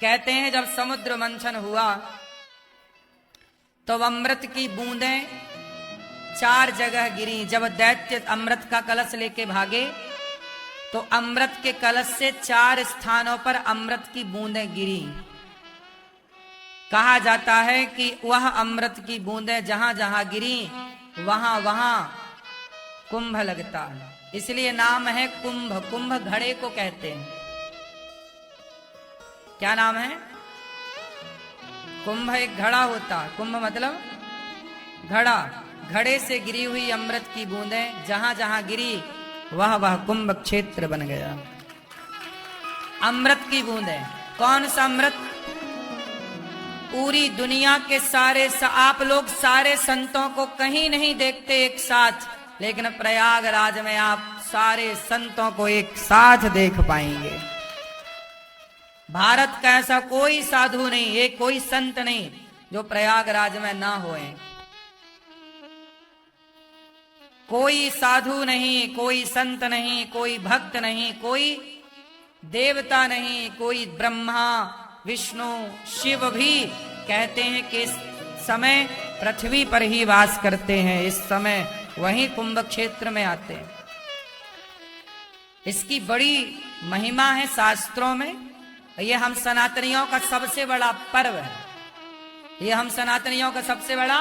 कहते हैं जब समुद्र मंथन हुआ तो अमृत की बूंदें 4 जगह गिरी। जब दैत्य अमृत का कलश लेके भागे तो अमृत के कलश से 4 स्थानों पर अमृत की बूंदें गिरी। कहा जाता है कि वह अमृत की बूंदें जहां जहां गिरी वहां वहां कुंभ लगता है, इसलिए नाम है कुंभ। कुंभ घड़े को कहते हैं। क्या नाम है? कुंभ एक घड़ा होता है। कुंभ मतलब घड़ा। घड़े से गिरी हुई अमृत की बूंदें जहां जहां गिरी वह वह कुंभ क्षेत्र बन गया। अमृत की बूंदें, कौन सा अमृत? पूरी दुनिया के सारे आप लोग सारे संतों को कहीं नहीं देखते एक साथ, लेकिन प्रयागराज में आप सारे संतों को एक साथ देख पाएंगे। भारत का ऐसा कोई साधु नहीं, एक कोई संत नहीं जो प्रयागराज में ना होए। कोई साधु नहीं, कोई संत नहीं, कोई भक्त नहीं, कोई देवता नहीं, कोई ब्रह्मा विष्णु शिव भी कहते हैं कि इस समय पृथ्वी पर ही वास करते हैं, इस समय वहीं कुंभ क्षेत्र में आते हैं। इसकी बड़ी महिमा है शास्त्रों में। ये हम सनातनियों का सबसे बड़ा पर्व है, ये हम सनातनियों का सबसे बड़ा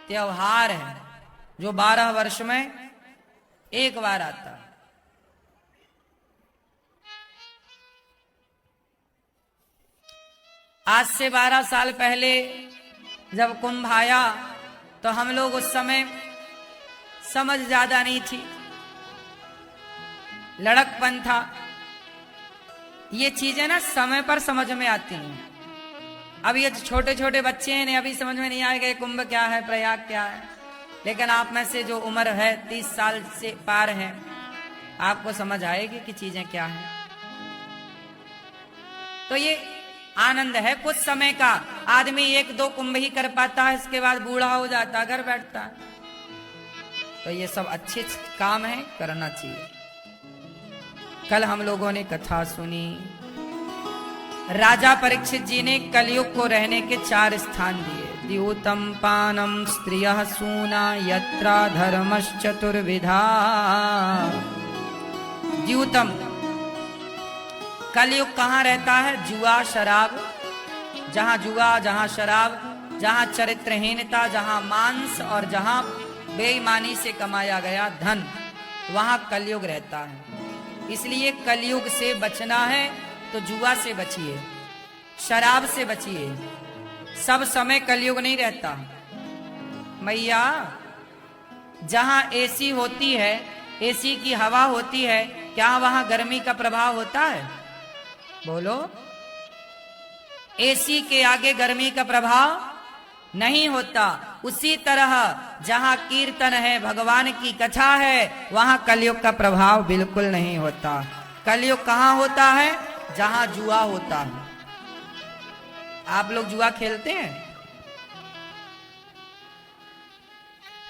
त्योहार है जो 12 वर्ष में एक बार आता है। आज से 12 साल पहले जब कुंभ आया तो हम लोग उस समय समझ ज्यादा नहीं थी, लड़कपन था। ये चीजें ना समय पर समझ में आती हैं। अब ये छोटे छोटे बच्चे हैं, इन्हें अभी समझ में नहीं आएगा कुंभ क्या है, प्रयाग क्या है। लेकिन आप में से जो उम्र है 30 साल से पार है, आपको समझ आएगी कि चीजें क्या हैं। तो ये आनंद है कुछ समय का। आदमी 1-2 कुंभ ही कर पाता है, इसके बाद बूढ़ा हो जाता है, घर बैठता है। तो ये सब अच्छे काम है, करना चाहिए। कल हम लोगों ने कथा सुनी, राजा परीक्षित जी ने कलयुग को रहने के 4 स्थान दिए। द्यूतम पानम स्त्रियः सूना यत्रा धर्मश्चतुर्विधा। द्यूतम, कलयुग कहाँ रहता है? जुआ शराब, जहां जुआ, जहां शराब, जहां चरित्रहीनता, जहां मांस और जहां बेईमानी से कमाया गया धन, वहां कलयुग रहता है। इसलिए कलयुग से बचना है तो जुआ से बचिए, शराब से बचिए। सब समय कलयुग नहीं रहता। मैया, जहां एसी होती है, एसी की हवा होती है, क्या वहां गर्मी का प्रभाव होता है? बोलो। एसी के आगे गर्मी का प्रभाव नहीं होता। उसी तरह जहां कीर्तन है, भगवान की कथा है, वहां कलयुग का प्रभाव बिल्कुल नहीं होता। कलयुग कहां होता है? जहां जुआ होता है। आप लोग जुआ खेलते हैं?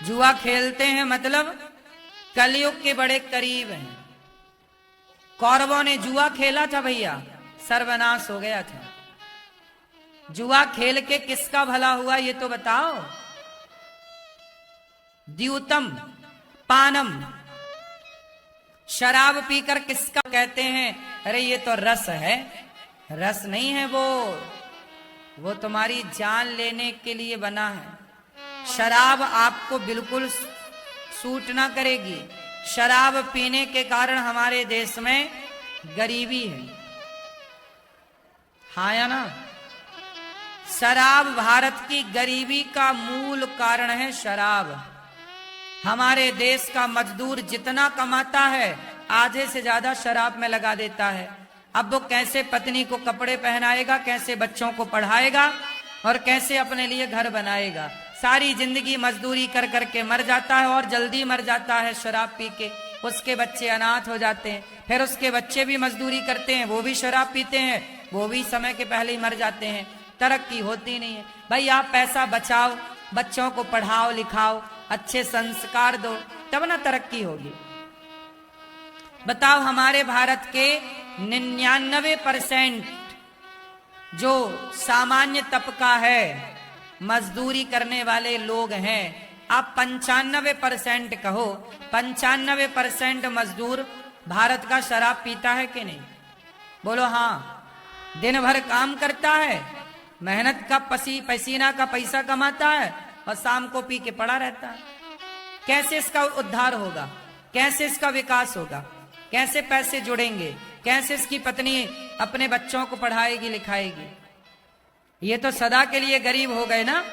जुआ खेलते हैं मतलब कलयुग के बड़े करीब हैं। कौरवों ने जुआ खेला था भैया, सर्वनाश हो गया था। जुआ खेल के किसका भला हुआ ये तो बताओ। द्यूतम पानम, शराब पीकर किसका कहते हैं? अरे ये तो रस है। रस नहीं है वो तुम्हारी जान लेने के लिए बना है। शराब आपको बिल्कुल सूट ना करेगी। शराब पीने के कारण हमारे देश में गरीबी है। हाँ या ना? शराब भारत की गरीबी का मूल कारण है। शराब हमारे देश का मजदूर जितना कमाता है आधे से ज्यादा शराब में लगा देता है। अब वो कैसे पत्नी को कपड़े पहनाएगा, कैसे बच्चों को पढ़ाएगा और कैसे अपने लिए घर बनाएगा। सारी जिंदगी मजदूरी कर करके मर जाता है और जल्दी मर जाता है शराब पी के। उसके बच्चे अनाथ हो जाते हैं, फिर उसके बच्चे भी मजदूरी करते हैं, वो भी शराब पीते हैं, वो भी समय के पहले ही मर जाते हैं। तरक्की होती नहीं है। भाई आप पैसा बचाओ, बच्चों को पढ़ाओ लिखाओ, अच्छे संस्कार दो, तब ना तरक्की होगी। बताओ हमारे भारत के 99% जो सामान्य तबका है, मजदूरी करने वाले लोग हैं, आप 95% कहो, 95% मजदूर भारत का शराब पीता है कि नहीं? बोलो हाँ। दिन भर काम करता है, मेहनत का पसीना का पैसा कमाता है और शाम को पी के पड़ा रहता है। कैसे इसका उद्धार होगा? कैसे इसका विकास होगा? कैसे पैसे जुड़ेंगे? कैसे इसकी पत्नी अपने बच्चों को पढ़ाएगी लिखाएगी? ये तो सदा के लिए गरीब हो गए ना।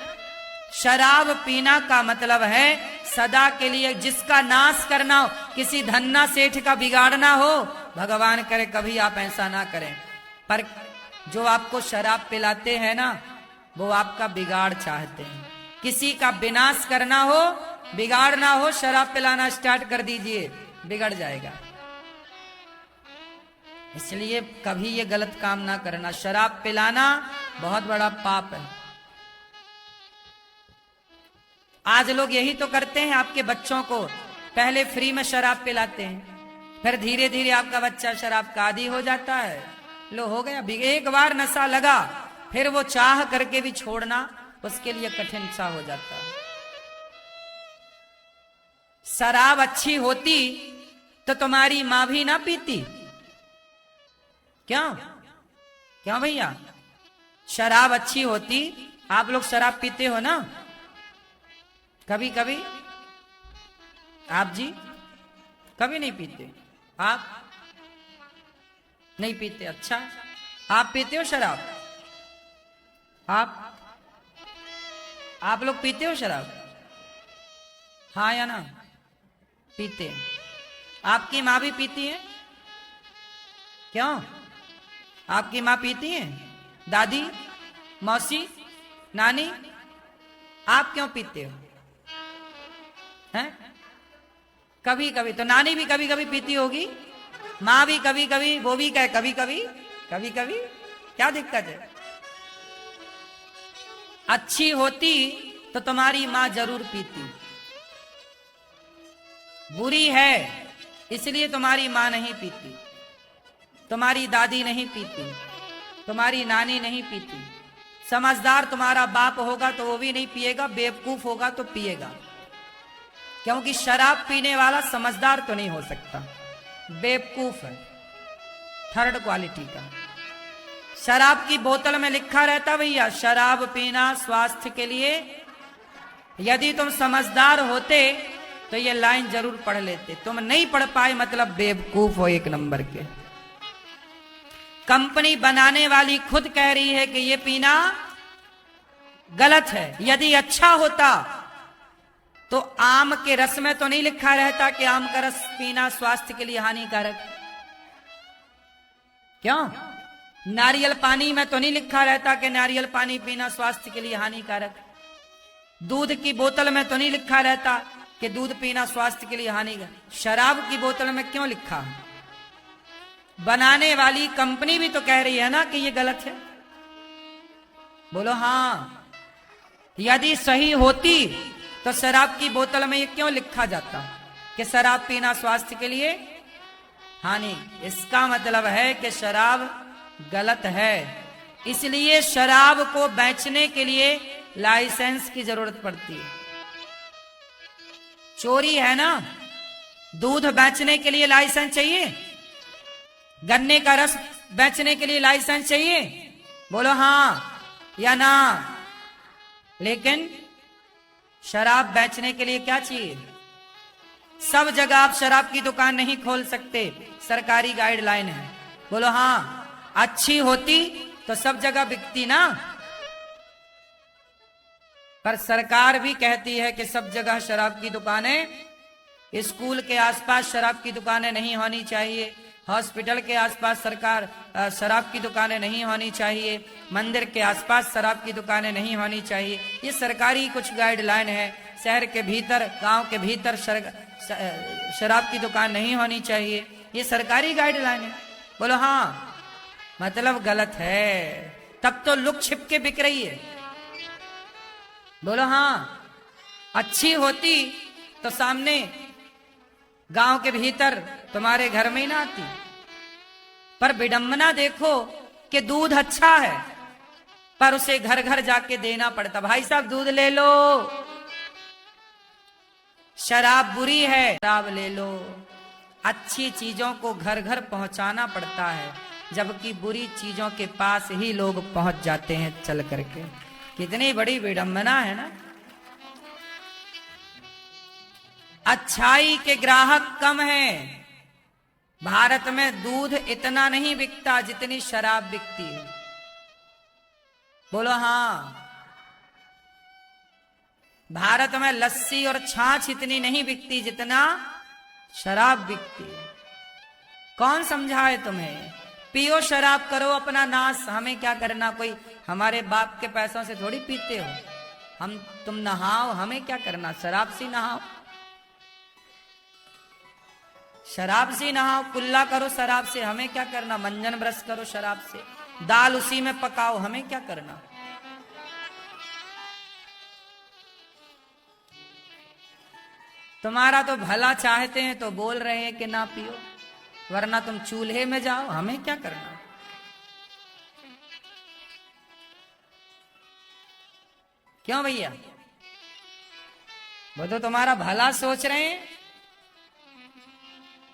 शराब पीना का मतलब है सदा के लिए, जिसका नाश करना हो, किसी धन्ना सेठ का बिगाड़ना हो, भगवान करे कभी आप ऐसा ना करें। पर जो आपको शराब पिलाते हैं ना, वो आपका बिगाड़ चाहते हैं। किसी का विनाश करना हो, बिगाड़ना हो, शराब पिलाना स्टार्ट कर दीजिए, बिगड़ जाएगा। इसलिए कभी ये गलत काम ना करना। शराब पिलाना बहुत बड़ा पाप है। आज लोग यही तो करते हैं, आपके बच्चों को पहले फ्री में शराब पिलाते हैं, फिर धीरे धीरे आपका बच्चा शराब का आदी हो जाता है। लो हो गया, एक बार नशा लगा फिर वो चाह करके भी छोड़ना उसके लिए कठिन सा हो जाता है। शराब अच्छी होती तो तुम्हारी मां भी ना पीती। क्यों? क्यों भैया? शराब अच्छी होती, आप लोग शराब पीते हो ना कभी कभी? आप जी कभी नहीं पीते? आप नहीं पीते? अच्छा, आप पीते हो शराब? आप लोग पीते हो शराब? हाँ या ना? पीते हैं। आपकी माँ भी पीती है? क्यों? आपकी माँ पीती है? दादी, मौसी, नानी? आप क्यों पीते हो? हैं? कभी कभी तो नानी भी कभी कभी पीती होगी, माँ भी कभी कभी, वो भी कहे कभी कभी, कभी कभी, क्या दिक्कत है? अच्छी होती तो तुम्हारी माँ जरूर पीती। बुरी है इसलिए तुम्हारी माँ नहीं पीती, तुम्हारी दादी नहीं पीती, तुम्हारी नानी नहीं पीती। समझदार तुम्हारा बाप होगा तो वो भी नहीं पिएगा, बेवकूफ होगा तो पिएगा। क्योंकि शराब पीने वाला समझदार तो नहीं हो सकता, बेवकूफ है, थर्ड क्वालिटी का। शराब की बोतल में लिखा रहता भैया, शराब पीना स्वास्थ्य के लिए। यदि तुम समझदार होते तो ये लाइन जरूर पढ़ लेते। तुम नहीं पढ़ पाए मतलब बेवकूफ हो एक नंबर के। कंपनी बनाने वाली खुद कह रही है कि ये पीना गलत है। यदि अच्छा होता तो आम के रस में तो नहीं लिखा रहता कि आम का रस पीना स्वास्थ्य के लिए हानिकारक। क्यों? नारियल पानी में तो नहीं लिखा रहता कि नारियल पानी पीना स्वास्थ्य के लिए हानिकारक। दूध की बोतल में तो नहीं लिखा रहता कि दूध पीना स्वास्थ्य के लिए हानिकारक। शराब की बोतल में क्यों लिखा है? बनाने वाली कंपनी भी तो कह रही है ना कि ये गलत है। बोलो हाँ। यदि सही होती तो शराब की बोतल में ये क्यों लिखा जाता कि शराब पीना स्वास्थ्य के लिए हानि? इसका मतलब है कि शराब गलत है। इसलिए शराब को बेचने के लिए लाइसेंस की जरूरत पड़ती है। चोरी है ना, दूध बेचने के लिए लाइसेंस चाहिए, गन्ने का रस बेचने के लिए लाइसेंस चाहिए। बोलो हाँ या ना। लेकिन शराब बेचने के लिए क्या चाहिए? सब जगह आप शराब की दुकान नहीं खोल सकते, सरकारी गाइडलाइन है। बोलो हाँ। अच्छी होती तो सब जगह बिकती ना, पर सरकार भी कहती है कि सब जगह शराब की दुकानें, स्कूल के आसपास शराब की दुकानें नहीं होनी चाहिए, हॉस्पिटल के आसपास सरकार शराब की दुकानें नहीं होनी चाहिए, मंदिर के आसपास शराब की दुकानें नहीं होनी चाहिए। ये सरकारी कुछ गाइडलाइन है। शहर के भीतर, गांव के भीतर शराब की दुकान नहीं होनी चाहिए, ये सरकारी गाइडलाइन है। बोलो हाँ। मतलब गलत है, तब तो लुक छिप के बिक रही है। बोलो हाँ। अच्छी होती तो सामने गांव के भीतर तुम्हारे घर में ही ना आती। पर विडंबना देखो कि दूध अच्छा है, पर उसे घर घर जाके देना पड़ता, भाई साहब दूध ले लो, शराब बुरी है, शराब ले लो। अच्छी चीजों को घर घर पहुंचाना पड़ता है, जबकि बुरी चीजों के पास ही लोग पहुंच जाते हैं चल करके। कितनी बड़ी विडंबना है ना। अच्छाई के ग्राहक कम हैं। भारत में दूध इतना नहीं बिकता जितनी शराब बिकती है। बोलो हाँ। भारत में लस्सी और छाछ इतनी नहीं बिकती जितना शराब बिकती है। कौन समझाए तुम्हें? पियो शराब, करो अपना नाश, हमें क्या करना। कोई हमारे बाप के पैसों से थोड़ी पीते हो। तुम नहाओ, हमें क्या करना। शराब से नहाओ, शराब से नहाओ, कुल्ला करो शराब से, हमें क्या करना। मंजन ब्रश करो शराब से, दाल उसी में पकाओ, हमें क्या करना। तुम्हारा तो भला चाहते हैं तो बोल रहे हैं कि ना पियो, वरना तुम चूल्हे में जाओ, हमें क्या करना। क्यों भैया? वो तो तुम्हारा भला सोच रहे हैं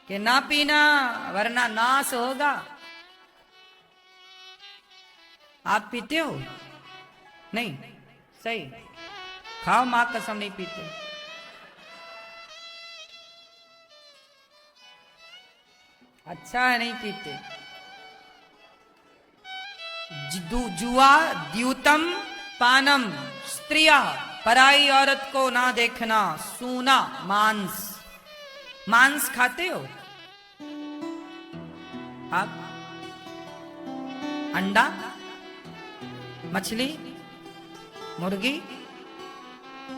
कि ना पीना वरना नाश होगा। आप पीते हो? नहीं, सही, खाओ मां कसम नहीं पीते। अच्छा है नहीं पीते। जुआ द्यूतम पानम, स्त्रिया, पराई औरत को ना देखना। सूना, मांस, मांस खाते हो आप? अंडा, मछली, मुर्गी,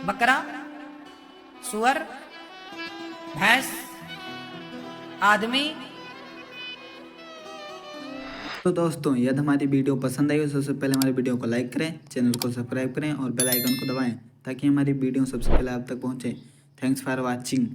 बकरा, सुअर, भैंस, आदमी। तो दोस्तों, यदि हमारी वीडियो पसंद आई हो सबसे पहले हमारी वीडियो को लाइक करें, चैनल को सब्सक्राइब करें और बेल आइकन को दबाएं ताकि हमारी वीडियो सबसे पहले आप तक पहुंचे। Thanks for watching.